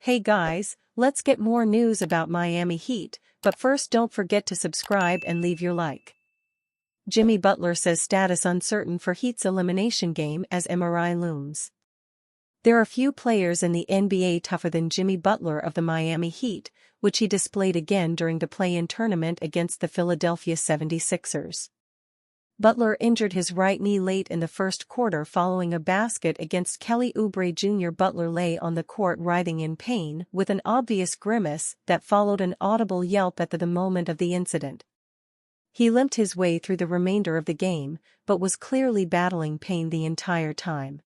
Hey guys, let's get more news about Miami Heat, but first don't forget to subscribe and leave your like. Jimmy Butler says status uncertain for Heat's elimination game as MRI looms. There are few players in the NBA tougher than Jimmy Butler of the Miami Heat, which he displayed again during the play-in tournament against the Philadelphia 76ers. Butler injured his right knee late in the first quarter following a basket against Kelly Oubre Jr. Butler lay on the court writhing in pain with an obvious grimace that followed an audible yelp at the moment of the incident. He limped his way through the remainder of the game, but was clearly battling pain the entire time.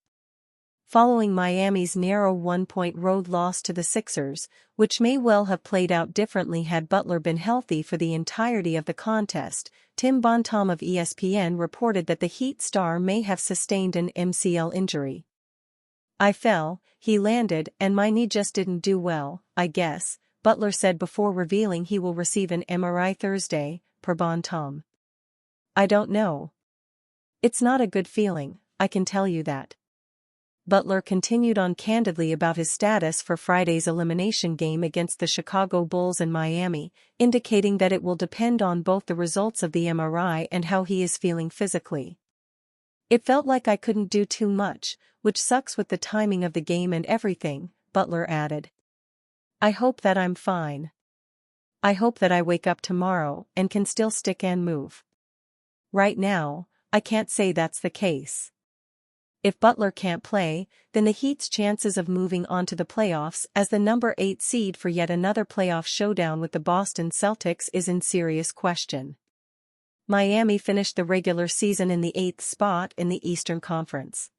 Following Miami's narrow one-point road loss to the Sixers, which may well have played out differently had Butler been healthy for the entirety of the contest, Tim Bontemps of ESPN reported that the Heat star may have sustained an MCL injury. "I fell, he landed, and my knee just didn't do well, I guess," Butler said before revealing he will receive an MRI Thursday, per Bontemps. "I don't know. It's not a good feeling, I can tell you that." Butler continued on candidly about his status for Friday's elimination game against the Chicago Bulls in Miami, indicating that it will depend on both the results of the MRI and how he is feeling physically. "It felt like I couldn't do too much, which sucks with the timing of the game and everything," Butler added. "I hope that I'm fine. I hope that I wake up tomorrow and can still stick and move. Right now, I can't say that's the case." If Butler can't play, then the Heat's chances of moving on to the playoffs as the number 8 seed for yet another playoff showdown with the Boston Celtics is in serious question. Miami finished the regular season in the 8th spot in the Eastern Conference.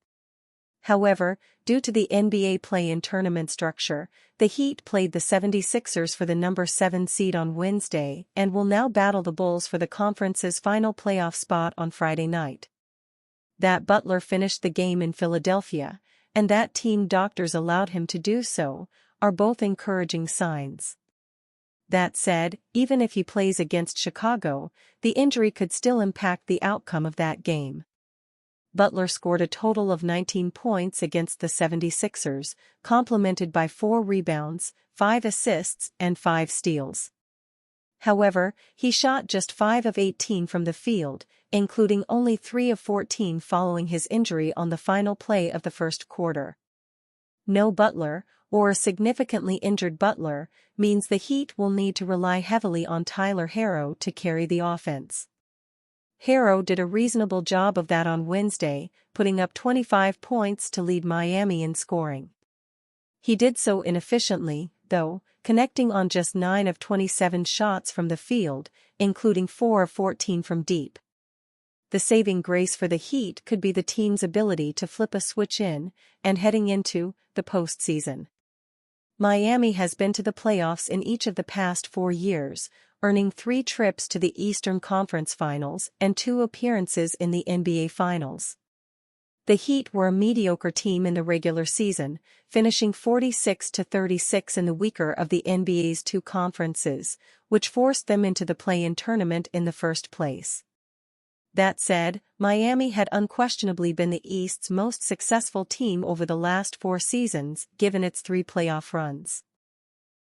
However, due to the NBA play-in tournament structure, the Heat played the 76ers for the number 7 seed on Wednesday and will now battle the Bulls for the conference's final playoff spot on Friday night. That Butler finished the game in Philadelphia, and that team doctors allowed him to do so, are both encouraging signs. That said, even if he plays against Chicago, the injury could still impact the outcome of that game. Butler scored a total of 19 points against the 76ers, complemented by 4 rebounds, 5 assists and 5 steals. However, he shot just 5 of 18 from the field, including only 3 of 14 following his injury on the final play of the first quarter. No Butler, or a significantly injured Butler, means the Heat will need to rely heavily on Tyler Herro to carry the offense. Herro did a reasonable job of that on Wednesday, putting up 25 points to lead Miami in scoring. He did so inefficiently, though, connecting on just 9 of 27 shots from the field, including 4 of 14 from deep. The saving grace for the Heat could be the team's ability to flip a switch in and heading into the postseason. Miami has been to the playoffs in each of the past 4 years, earning 3 trips to the Eastern Conference Finals and 2 appearances in the NBA Finals. The Heat were a mediocre team in the regular season, finishing 46-36 in the weaker of the NBA's 2 conferences, which forced them into the play-in tournament in the first place. That said, Miami had unquestionably been the East's most successful team over the last 4 seasons, given its 3 playoff runs.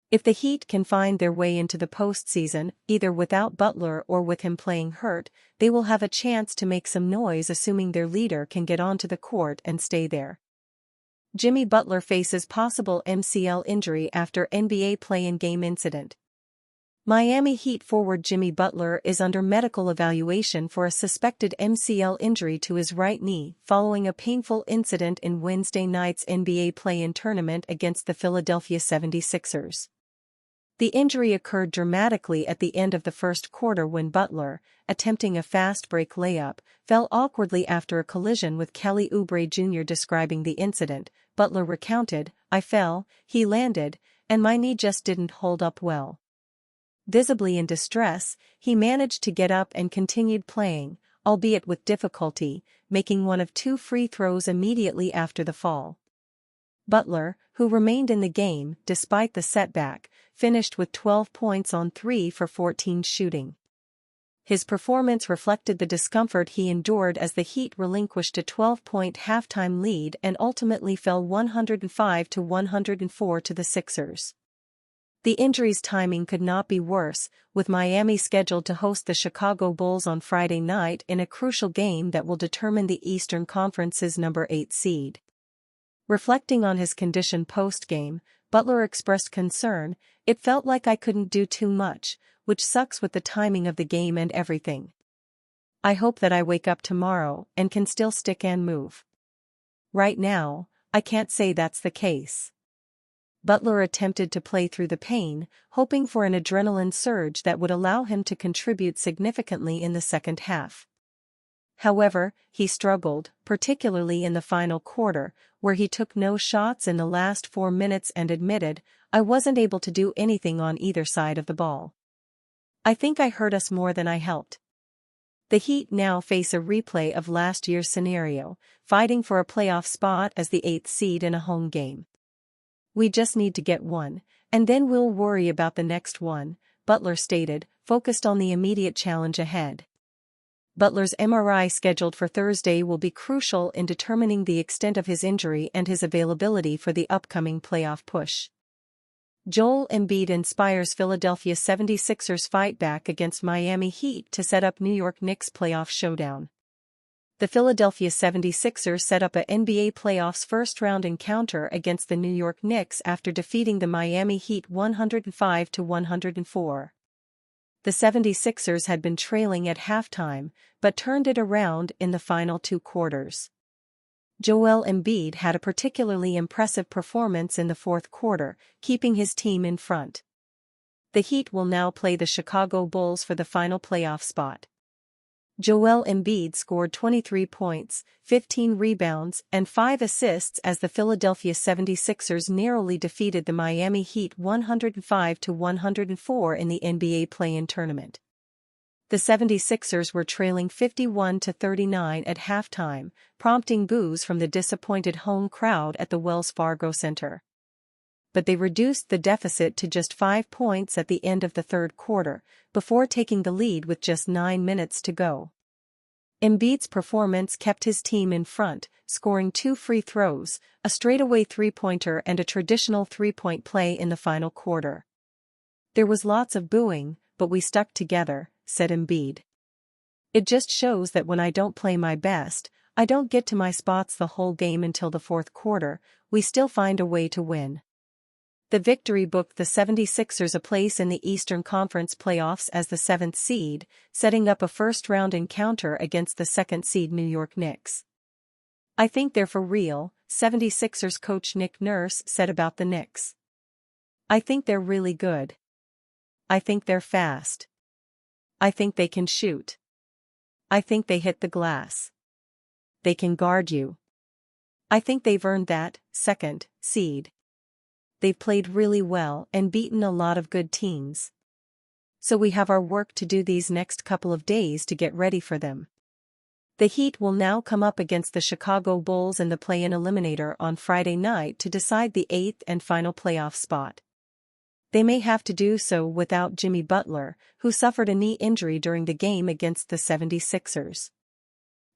If the Heat can find their way into the postseason, either without Butler or with him playing hurt, they will have a chance to make some noise assuming their leader can get onto the court and stay there. Jimmy Butler faces possible MCL injury after NBA play-in game incident. Miami Heat forward Jimmy Butler is under medical evaluation for a suspected MCL injury to his right knee following a painful incident in Wednesday night's NBA play-in tournament against the Philadelphia 76ers. The injury occurred dramatically at the end of the first quarter when Butler, attempting a fast break layup, fell awkwardly after a collision with Kelly Oubre Jr. Describing the incident, Butler recounted, "I fell, he landed, and my knee just didn't hold up well." Visibly in distress, he managed to get up and continued playing, albeit with difficulty, making one of 2 free throws immediately after the fall. Butler, who remained in the game despite the setback, finished with 12 points on 3 for 14 shooting. His performance reflected the discomfort he endured as the Heat relinquished a 12-point halftime lead and ultimately fell 105-104 to the Sixers. The injury's timing could not be worse, with Miami scheduled to host the Chicago Bulls on Friday night in a crucial game that will determine the Eastern Conference's number 8 seed. Reflecting on his condition post-game, Butler expressed concern, "It felt like I couldn't do too much, which sucks with the timing of the game and everything. I hope that I wake up tomorrow and can still stick and move. Right now, I can't say that's the case." Butler attempted to play through the pain, hoping for an adrenaline surge that would allow him to contribute significantly in the second half. However, he struggled, particularly in the final quarter, where he took no shots in the last 4 minutes and admitted, "I wasn't able to do anything on either side of the ball. I think I hurt us more than I helped." The Heat now face a replay of last year's scenario, fighting for a playoff spot as the 8th seed in a home game. "We just need to get one, and then we'll worry about the next one," Butler stated, focused on the immediate challenge ahead. Butler's MRI scheduled for Thursday will be crucial in determining the extent of his injury and his availability for the upcoming playoff push. Joel Embiid inspires Philadelphia 76ers fight back against Miami Heat to set up New York Knicks playoff showdown. The Philadelphia 76ers set up a NBA playoffs first-round encounter against the New York Knicks after defeating the Miami Heat 105-104. The 76ers had been trailing at halftime, but turned it around in the final 2 quarters. Joel Embiid had a particularly impressive performance in the fourth quarter, keeping his team in front. The Heat will now play the Chicago Bulls for the final playoff spot. Joel Embiid scored 23 points, 15 rebounds, and 5 assists as the Philadelphia 76ers narrowly defeated the Miami Heat 105-104 in the NBA play-in tournament. The 76ers were trailing 51-39 at halftime, prompting boos from the disappointed home crowd at the Wells Fargo Center. But they reduced the deficit to just 5 points at the end of the third quarter, before taking the lead with just 9 minutes to go. Embiid's performance kept his team in front, scoring 2 free throws, a straightaway three-pointer and a traditional three-point play in the final quarter. "There was lots of booing, but we stuck together," said Embiid. "It just shows that when I don't play my best, I don't get to my spots the whole game until the fourth quarter, we still find a way to win." The victory booked the 76ers a place in the Eastern Conference playoffs as the 7th seed, setting up a first-round encounter against the 2nd seed New York Knicks. "I think they're for real," 76ers coach Nick Nurse said about the Knicks. "I think they're really good. I think they're fast. I think they can shoot. I think they hit the glass. They can guard you. I think they've earned that 2nd seed. They've played really well and beaten a lot of good teams. So we have our work to do these next couple of days to get ready for them." The Heat will now come up against the Chicago Bulls in the play-in eliminator on Friday night to decide the 8th and final playoff spot. They may have to do so without Jimmy Butler, who suffered a knee injury during the game against the 76ers.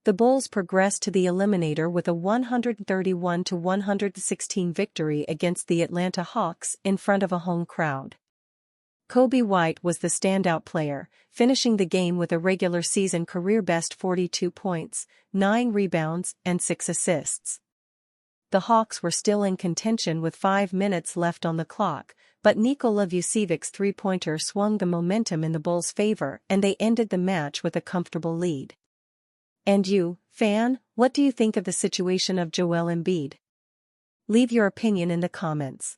The Bulls progressed to the eliminator with a 131-116 victory against the Atlanta Hawks in front of a home crowd. Kobe White was the standout player, finishing the game with a regular season career-best 42 points, 9 rebounds, and 6 assists. The Hawks were still in contention with 5 minutes left on the clock, but Nikola Vucevic's three-pointer swung the momentum in the Bulls' favor and they ended the match with a comfortable lead. And you, fan, what do you think of the situation of Joel Embiid? Leave your opinion in the comments.